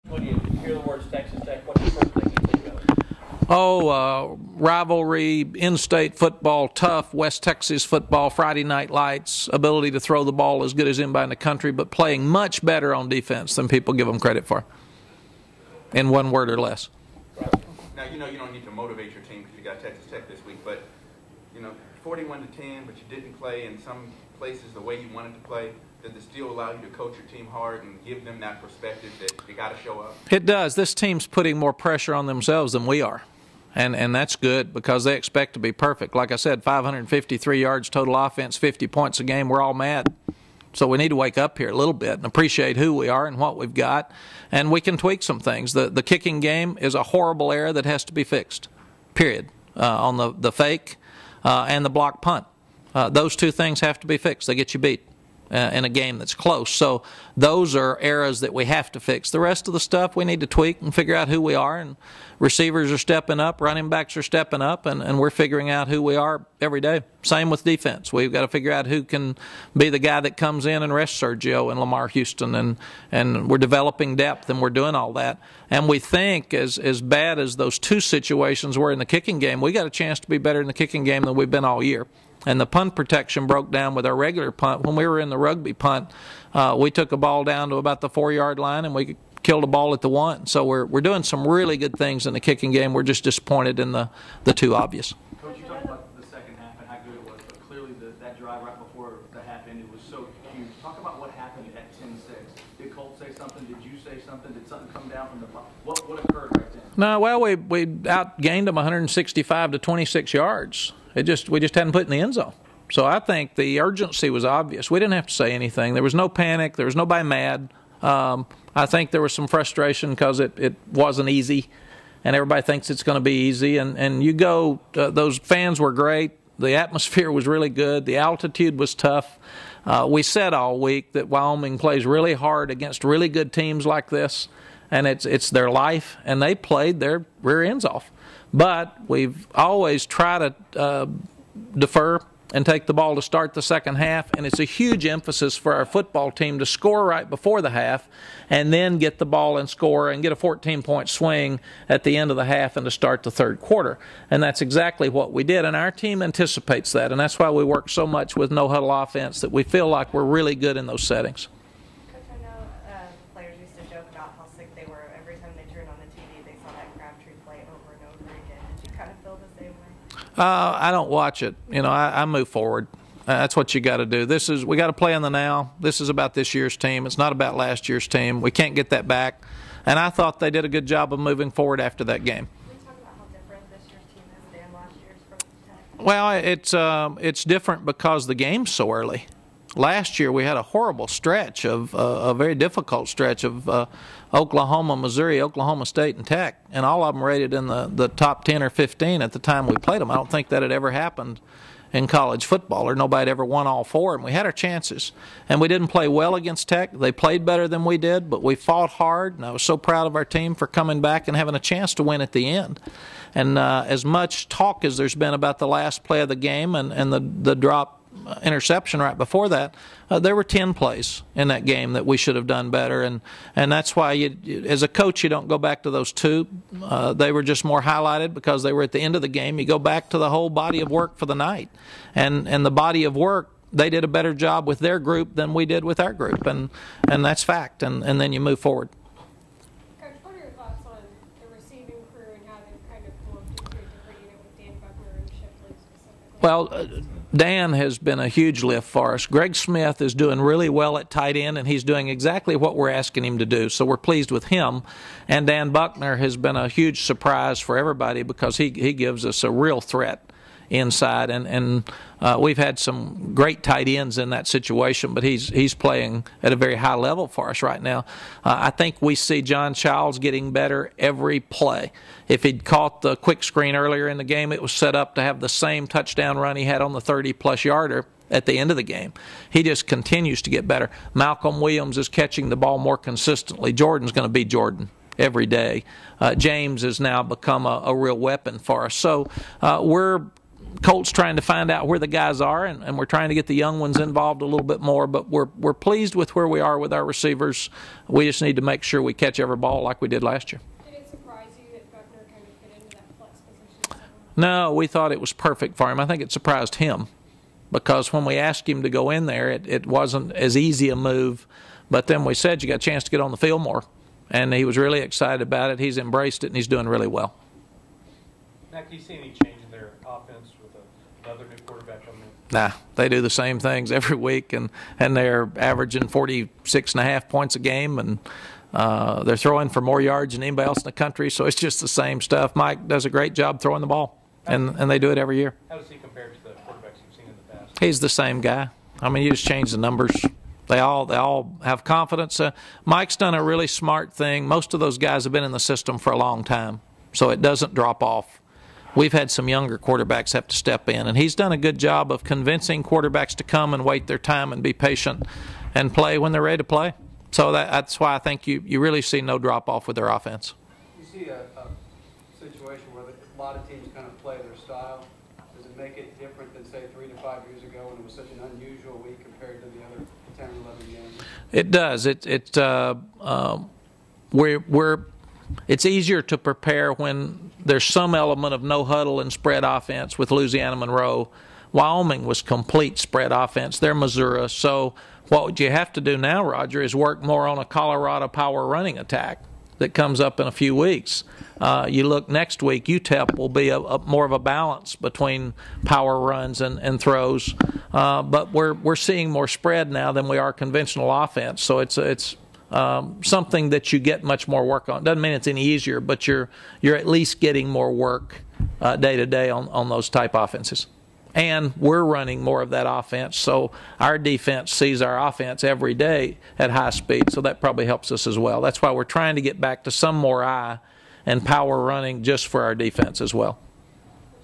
When you hear the words Texas Tech, what's the first thing you think of? Oh, rivalry, in-state football, tough, West Texas football, Friday night lights, ability to throw the ball as good as anybody in the country, but playing much better on defense than people give them credit for, in one word or less. Now, you know you don't need to motivate your team because you got Texas Tech this week, but, 41-10, but you didn't play in some places the way you wanted to play. Does it still allow you to coach your team hard and give them that perspective that they got to show up? It does. This team's putting more pressure on themselves than we are. And that's good because they expect to be perfect. Like I said, 553 yards total offense, 50 points a game. We're all mad. So we need to wake up here a little bit and appreciate who we are and what we've got. And we can tweak some things. The kicking game is a horrible error that has to be fixed, period, on the fake and the block punt. Those two things have to be fixed. They get you beat in a game that's close. So those are errors that we have to fix. The rest of the stuff we need to tweak and figure out who we are. And receivers are stepping up, running backs are stepping up, and we're figuring out who we are every day. Same with defense. We've got to figure out who can be the guy that comes in and rests Sergio and Lamar Houston. And we're developing depth, and we're doing all that. And we think as bad as those two situations were in the kicking game, we got a chance to be better in the kicking game than we've been all year. And the punt protection broke down with our regular punt. When we were in the rugby punt, we took a ball down to about the 4-yard line, and we killed a ball at the 1. So we're doing some really good things in the kicking game. We're just disappointed in the two obvious. Coach, you talked about the second half and how good it was, but clearly that drive right before the half ended was so huge. Talk about what happened at 10-6. Did Colt say something? Did you say something? Did something come down from the what occurred right then? No, well, we outgained them 165 to 26 yards. We just hadn't put it in the end zone. So I think the urgency was obvious. We didn't have to say anything. There was no panic. There was nobody mad. I think there was some frustration because it wasn't easy, and everybody thinks it's going to be easy. And you go, those fans were great. The atmosphere was really good. The altitude was tough. We said all week that Wyoming plays really hard against really good teams like this, and it's their life, and they played their rear ends off. But we've always tried to defer and take the ball to start the second half, and it's a huge emphasis for our football team to score right before the half and then get the ball and score and get a 14-point swing at the end of the half and to start the third quarter. And that's exactly what we did, and our team anticipates that, and that's why we work so much with no-huddle offense, that we feel like we're really good in those settings. Coach, I know players used to joke about how sick they were every time they turned on the TV. They saw that Crabtree play over and over again. Did you kind of feel the same way? I don't watch it. I move forward. That's what you got to do. We got to play in the now. This is about this year's team. It's not about last year's team. We can't get that back. And I thought they did a good job of moving forward after that game. Can we talk about how different this year's team is than last year's for Tech? Well, it's different because the game's so early. Last year we had a horrible stretch of a very difficult stretch of Oklahoma, Missouri, Oklahoma State, and Tech, and all of them rated in the top 10 or 15 at the time we played them. I don't think that had ever happened in college football, or nobody had ever won all four, and we had our chances. And we didn't play well against Tech. They played better than we did, but we fought hard, and I was so proud of our team for coming back and having a chance to win at the end. And as much talk as there's been about the last play of the game and the drop interception right before that, there were 10 plays in that game that we should have done better, and that's why as a coach you don't go back to those two. They were just more highlighted because they were at the end of the game. You go back to the whole body of work for the night, and the body of work, they did a better job with their group than we did with our group, and that's fact, and then you move forward. Coach, what are your thoughts on the receiving crew and how they've kind of formed into a different unit with Dan Buckner and Shipley specifically? Well, Dan has been a huge lift for us. Greg Smith is doing really well at tight end, and he's doing exactly what we're asking him to do, so we're pleased with him. And Dan Buckner has been a huge surprise for everybody because he gives us a real threat inside, and we've had some great tight ends in that situation, but he's playing at a very high level for us right now. I think we see John Childs getting better every play. If he'd caught the quick screen earlier in the game, it was set up to have the same touchdown run he had on the 30-plus yarder at the end of the game. He just continues to get better. Malcolm Williams is catching the ball more consistently. Jordan's going to be Jordan every day. James has now become a real weapon for us. So we're Colt's trying to find out where the guys are, and we're trying to get the young ones involved a little bit more. But we're pleased with where we are with our receivers. We just need to make sure we catch every ball like we did last year. Did it surprise you that Buckner kind of fit into that flex position? No, we thought it was perfect for him. I think it surprised him because when we asked him to go in there, it wasn't as easy a move. But then we said you got a chance to get on the field more, and he was really excited about it. He's embraced it, and he's doing really well. Mack, do you see any change in their offense with another new quarterback coming in? Nah, they do the same things every week, and they're averaging 46.5 points a game, and they're throwing for more yards than anybody else in the country, so it's just the same stuff. Mike does a great job throwing the ball, and they do it every year. How does he compare to the quarterbacks you've seen in the past? He's the same guy. I mean, you just change the numbers. They all have confidence. Mike's done a really smart thing. Most of those guys have been in the system for a long time, so it doesn't drop off. We've had some younger quarterbacks have to step in, and he's done a good job of convincing quarterbacks to come and wait their time and be patient and play when they're ready to play. So that's why I think you really see no drop-off with their offense. You see a situation where a lot of teams kind of play their style. Does it make it different than, say, 3 to 5 years ago when it was such an unusual week compared to the other 10 or 11 games? It does. It's easier to prepare when there's some element of no huddle and spread offense with Louisiana Monroe. Wyoming was complete spread offense. They're Missouri. So what you have to do now, Roger, is work more on a Colorado power running attack that comes up in a few weeks. You look next week, UTEP will be more of a balance between power runs and throws. But we're seeing more spread now than we are conventional offense. So it's something that you get much more work on. Doesn't mean it's any easier, but you're at least getting more work day to day on those type offenses. And we're running more of that offense, so our defense sees our offense every day at high speed, so that probably helps us as well. That's why we're trying to get back to some more eye and power running just for our defense as well.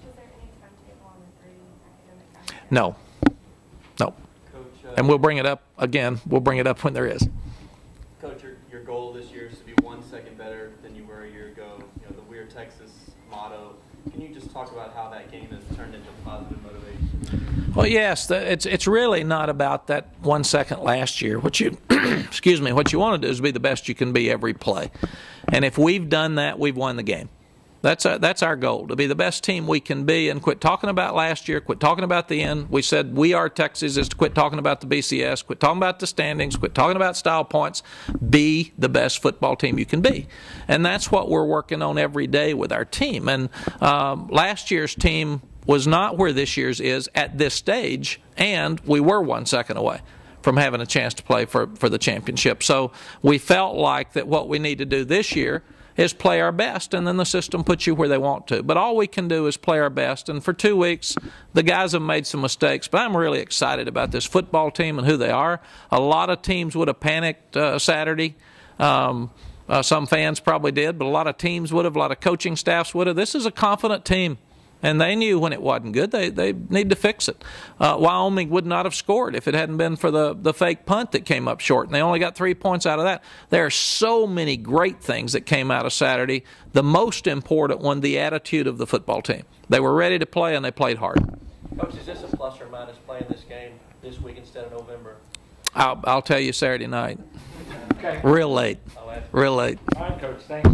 Was there any timetable on the 3 academic calendar? No. Coach, And we'll bring it up again. We'll bring it up when there is. Coach, your goal this year is to be 1 second better than you were a year ago. You know, the We're Texas motto. Can you just talk about how that game has turned into positive motivation? Well, yes, it's really not about that 1 second last year. What you excuse me, what you want to do is be the best you can be every play. And if we've done that, we've won the game. That's our goal, to be the best team we can be and quit talking about last year, quit talking about the end. We said We Are Texas is to quit talking about the BCS, quit talking about the standings, quit talking about style points. Be the best football team you can be. And that's what we're working on every day with our team. And last year's team was not where this year's is at this stage, and we were 1 second away from having a chance to play for the championship. So we felt like that what we need to do this year is play our best, and then the system puts you where they want to. But all we can do is play our best, and for 2 weeks, the guys have made some mistakes, but I'm really excited about this football team and who they are. A lot of teams would have panicked Saturday. Some fans probably did, but a lot of teams would have, a lot of coaching staffs would have. This is a confident team, and they knew when it wasn't good. They need to fix it. Wyoming would not have scored if it hadn't been for the fake punt that came up short, and they only got 3 points out of that. There are so many great things that came out of Saturday. The most important one, the attitude of the football team. They were ready to play, and they played hard. Coach, is this a plus or minus playing this game this week instead of November? I'll tell you Saturday night. Okay. Real late. I'll ask. Real late. All right, Coach. Thanks.